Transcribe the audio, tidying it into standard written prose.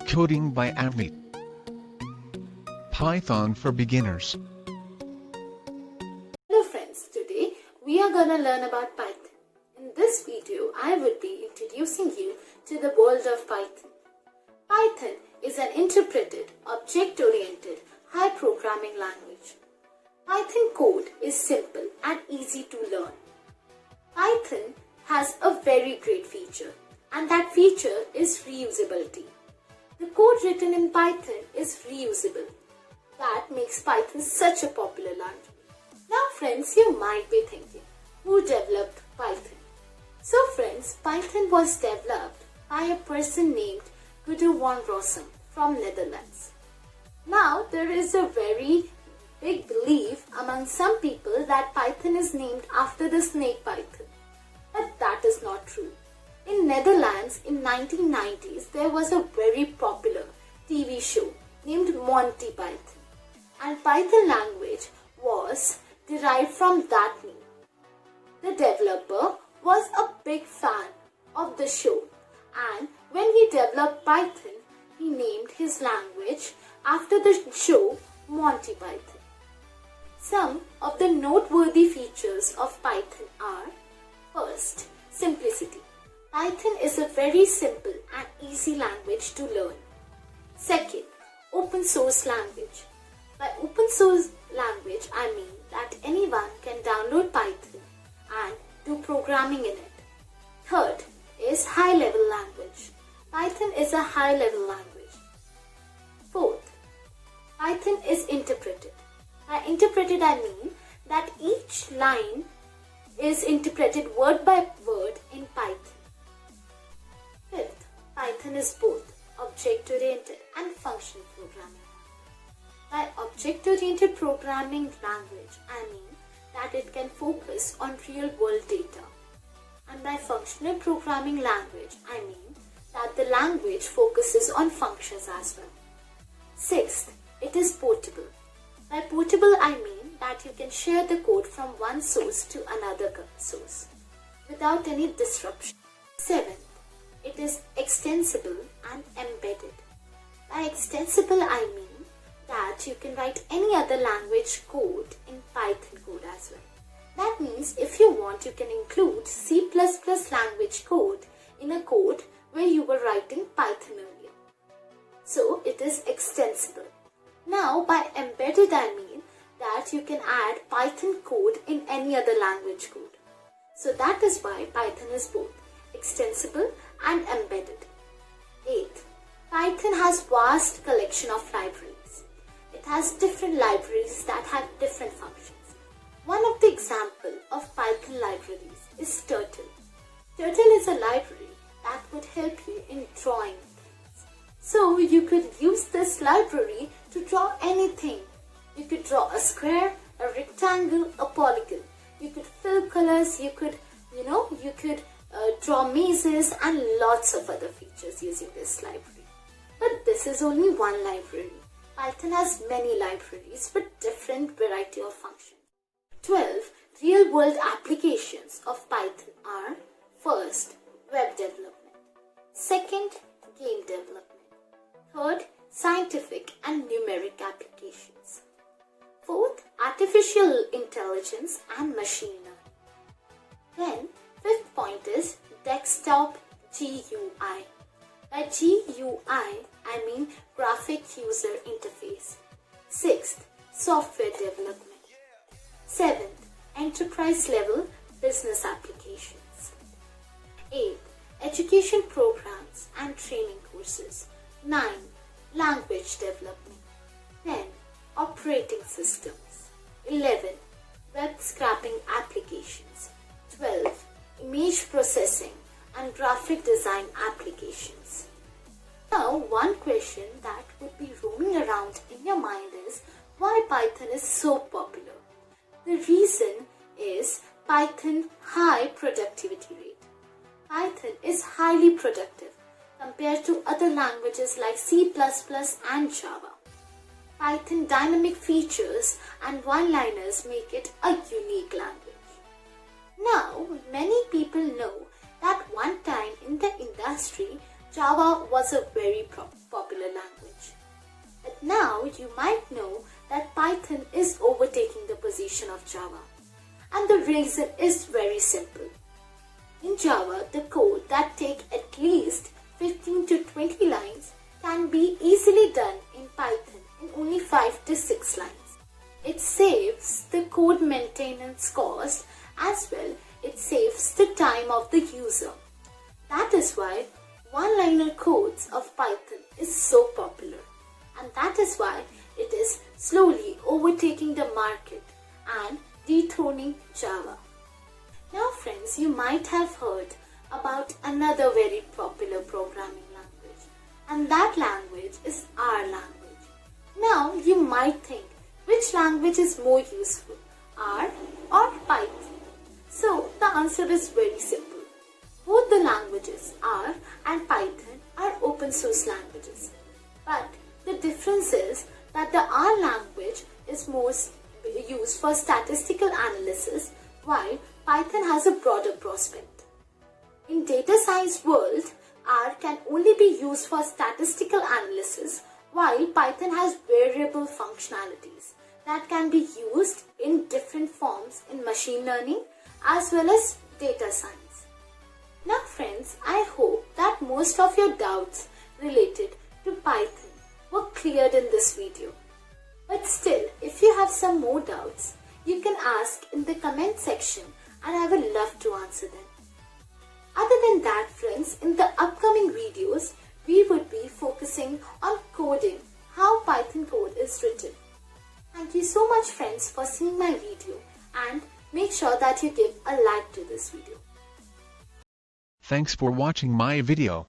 Coding by Amit. Python for beginners. Hello friends, today we are gonna learn about Python. In this video, I would be introducing you to the world of Python. Python is an interpreted, object-oriented, high programming language. Python code is simple and easy to learn. Python has a very great feature, and that feature is reusability. The code written in Python is reusable. That makes Python such a popular language. Now friends, you might be thinking, who developed Python? So friends, Python was developed by a person named Guido van Rossum from Netherlands. Now there is a very big belief among some people that Python is named after the snake Python. But that is not true. In Netherlands in 1990s, there was a very popular TV show named Monty Python. And Python language was derived from that name. The developer was a big fan of the show, and when he developed Python, he named his language after the show Monty Python. Some of the noteworthy features of Python are: first, simplicity. Python is a very simple and easy language to learn. Second, open source language. By open source language, I mean that anyone can download Python and do programming in it. Third is high level language. Python is a high level language. Fourth, Python is interpreted. By interpreted, I mean that each line is interpreted word by word in Python. Fifth, Python is both object-oriented and functional programming. By object-oriented programming language, I mean that it can focus on real-world data. And by functional programming language, I mean that the language focuses on functions as well. Sixth, it is portable. By portable, I mean that you can share the code from one source to another source without any disruption. Seventh, it is extensible and embedded. By extensible, I mean that you can write any other language code in Python code as well. That means if you want, you can include C++ language code in a code where you were writing Python earlier. So it is extensible. Now by embedded, I mean that you can add Python code in any other language code. So that is why Python is both extensible and embedded. Eighth, Python has vast collection of libraries. It has different libraries that have different functions. One of the example of Python libraries is Turtle. Turtle is a library that would help you in drawing things. So you could use this library to draw anything. You could draw a square, a rectangle, a polygon. You could fill colors, you could draw mazes and lots of other features using this library. But this is only one library. Python has many libraries with different variety of functions. 12 real-world applications of Python are: first, web development. Second, game development. Third, scientific and numeric applications. Fourth, artificial intelligence and machine learning. Then, fifth point is desktop GUI. By GUI, I mean graphic user interface. Sixth, software development. Seventh, enterprise level business applications. Eighth, education programs and training courses. 9, language development. 10, operating systems. 11, web scraping applications. 12, image processing and graphic design applications. Now, one question that would be roaming around in your mind is why Python is so popular. The reason is Python high productivity rate. Python is highly productive compared to other languages like C++ and Java. Python dynamic features and one-liners make it a unique language. Now, many people know that one time in the industry Java was a very popular language. But now you might know that Python is overtaking the position of Java. And the reason is very simple. In Java, the code that takes at least 15 to 20 lines can be easily done in Python in only 5 to 6 lines. It saves the code maintenance cost, as well it saves the time of the user. That is why one-liner codes of Python is so popular, and that is why it is slowly overtaking the market and dethroning Java. Now friends, you might have heard about another very popular programming language, and that language is R language. Now you might think, which language is more useful, R or Python? So the answer is very simple. Both the languages R and Python are open source languages. But the difference is that the R language is most used for statistical analysis, while Python has a broader prospect. In data science world, R can only be used for statistical analysis, while Python has variable functionalities that can be used in different forms in machine learning as well as data science. Now friends, I hope that most of your doubts related to Python were cleared in this video. But still, if you have some more doubts, you can ask in the comment section and I will love to answer them. Other than that friends, in the upcoming videos, we would be focusing on coding, how Python code is written. Thank you so much friends for seeing my video, and make sure that you give a like to this video. Thanks for watching my video.